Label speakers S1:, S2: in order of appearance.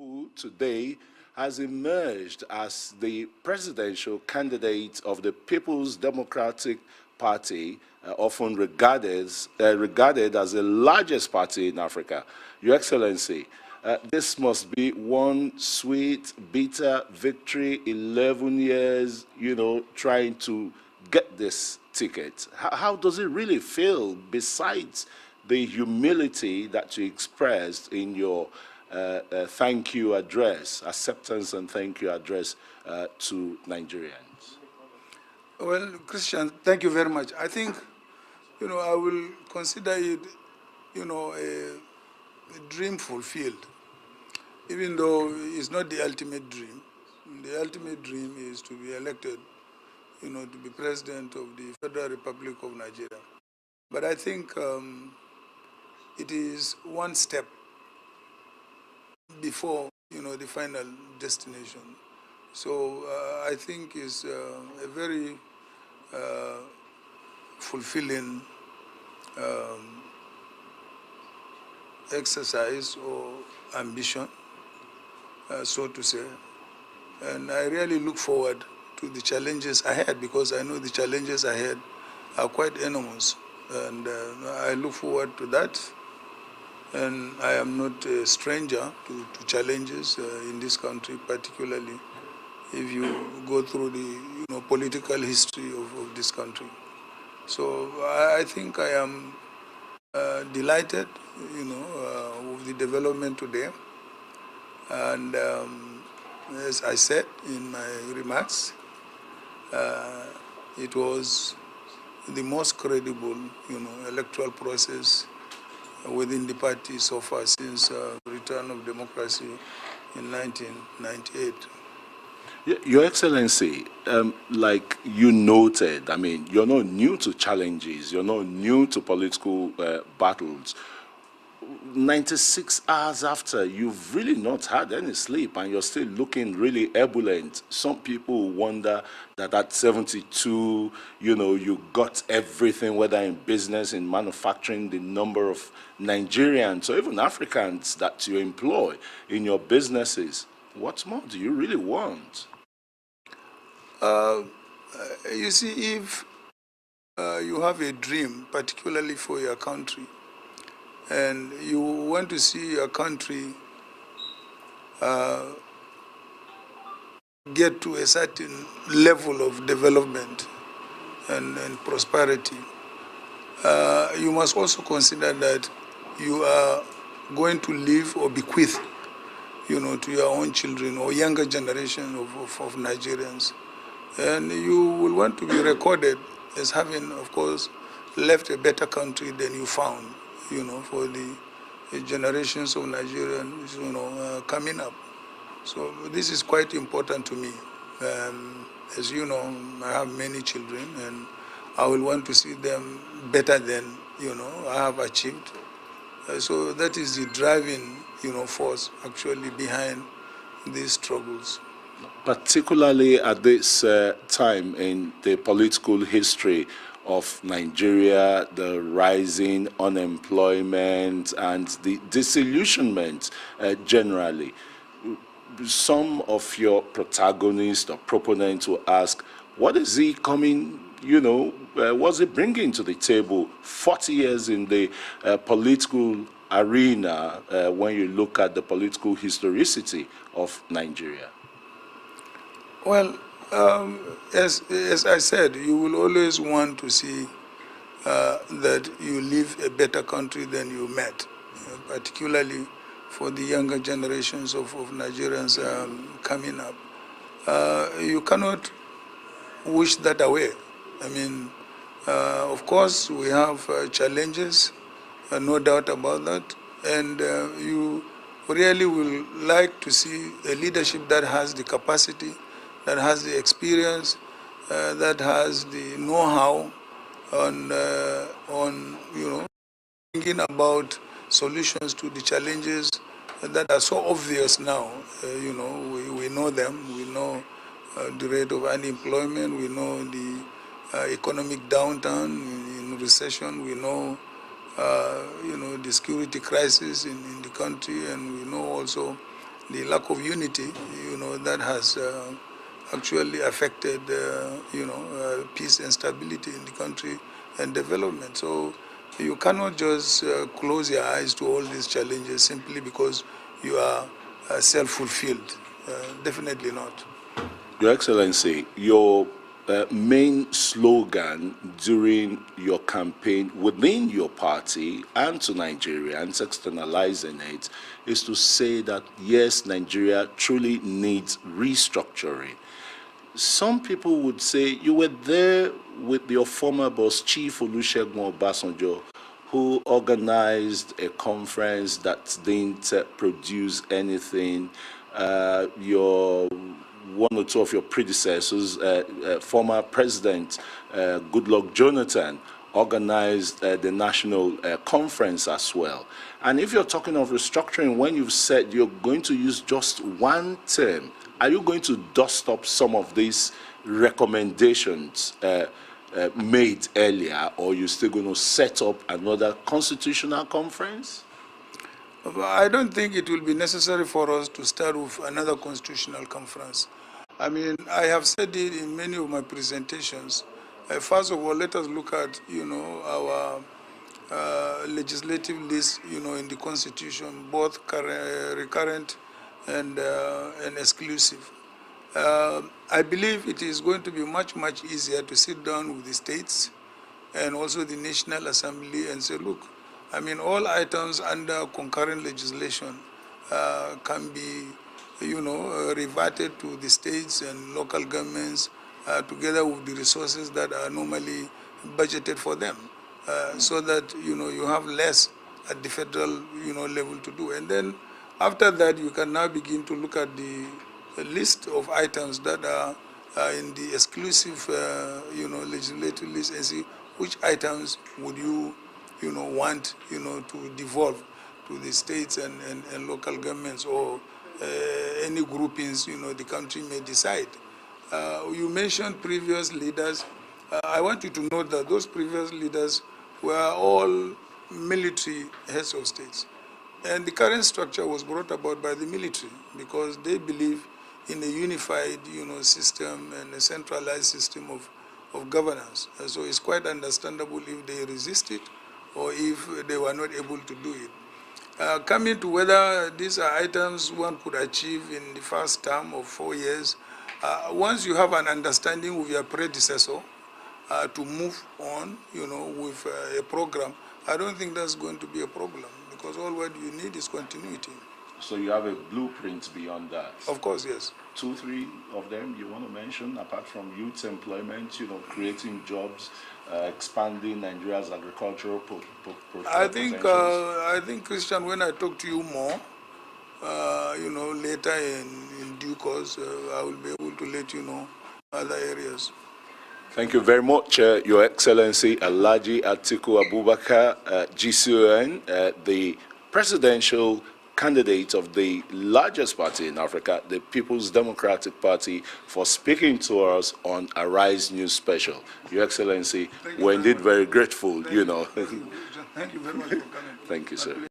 S1: who today has emerged as the presidential candidate of the People's Democratic Party, often regarded as the largest party in Africa. Your Excellency, this must be one sweet, bitter victory, 11 years, trying to get this ticket. How does it really feel, besides the humility that you expressed in your thank you address, acceptance and thank you address to Nigerians?
S2: Well, Christian, thank you very much. I think, I will consider it, a dream fulfilled, even though it's not the ultimate dream. The ultimate dream is to be elected, to be president of the Federal Republic of Nigeria. But I think it is one step before, the final destination. So I think it's a very fulfilling exercise or ambition, so to say. And I really look forward to the challenges ahead, because I know the challenges ahead are quite enormous. And I look forward to that. And I am not a stranger to challenges in this country, particularly if you go through the political history of this country. So I think I am delighted, with the development today. And as I said in my remarks, it was the most credible, electoral process within the party so far since the return of democracy in 1998.
S1: Your Excellency, like you noted, I mean, you're not new to challenges, you're not new to political battles. 96 hours after, you've really not had any sleep and you're still looking really ebullient. Some people wonder that at 72, you got everything, whether in business, in manufacturing, the number of Nigerians or even Africans that you employ in your businesses. What more do you really want?
S2: You see, if you have a dream, particularly for your country, and you want to see your country get to a certain level of development and prosperity, you must also consider that you are going to leave or bequeath, to your own children or younger generation of Nigerians. And you will want to be recorded as having, of course, left a better country than you found, for the generations of Nigerians, coming up. So this is quite important to me. As you know, I have many children, and I will want to see them better than, I have achieved. So that is the driving, force actually behind these struggles.
S1: Particularly at this time in the political history of Nigeria, the rising unemployment and the disillusionment generally. Some of your protagonists or proponents will ask, what is he coming, what's he bringing to the table 40 years in the political arena when you look at the political historicity of Nigeria?
S2: Well, as I said, you will always want to see that you leave a better country than you met, particularly for the younger generations of Nigerians coming up. You cannot wish that away. I mean, of course, we have challenges, no doubt about that, and you really will like to see a leadership that has the capacity, that has the experience, that has the know-how on thinking about solutions to the challenges that are so obvious now. We know them. We know the rate of unemployment. We know the economic downturn, in recession. We know, the security crisis in the country, and we know also the lack of unity, that has actually affected, peace and stability in the country and development. So you cannot just close your eyes to all these challenges simply because you are self-fulfilled. Definitely not.
S1: Your Excellency, your main slogan during your campaign within your party and to Nigerians, externalizing it, is to say that yes, Nigeria truly needs restructuring. Some people would say you were there with your former boss, Chief Olusegun Obasanjo, who organized a conference that didn't produce anything. Your one or two of your predecessors, former President Goodluck Jonathan, organized the national conference as well. And if you're talking of restructuring, when you've said you're going to use just one term, are you going to dust up some of these recommendations made earlier, or are you still going to set up another constitutional conference?
S2: I don't think it will be necessary for us to start with another constitutional conference. I mean, I have said it in many of my presentations. First of all, let us look at, our legislative list, in the Constitution, both recurrent and exclusive. I believe it is going to be much, much easier to sit down with the states and also the National Assembly and say, look, I mean, all items under concurrent legislation can be, reverted to the states and local governments together with the resources that are normally budgeted for them, so that, you have less at the federal, level to do. And then after that, you can now begin to look at the list of items that are in the exclusive, legislative list and see which items would you, want, to devolve to the states and local governments or any groupings, the country may decide. You mentioned previous leaders. I want you to note that those previous leaders were all military heads of states. And the current structure was brought about by the military because they believe in a unified, system and a centralized system of governance. And so it's quite understandable if they resist it or if they were not able to do it. Coming to whether these are items one could achieve in the first term of 4 years, once you have an understanding with your predecessor to move on, with a program, I don't think that's going to be a problem because all what you need is continuity.
S1: So you have a blueprint beyond that?
S2: Of course, yes.
S1: 2, 3 of them you want to mention, apart from youth employment, creating jobs, expanding Nigeria's agricultural
S2: I think, Christian, when I talk to you more, later in due course, I will be able to let you know other areas.
S1: Thank you very much, Your Excellency Alhaji Atiku Abubakar, GCON, the presidential candidate of the largest party in Africa, the People's Democratic Party, for speaking to us on Arise News Special. Your Excellency, we're indeed very grateful,
S2: Thank you very much for coming.
S1: Thank you, sir.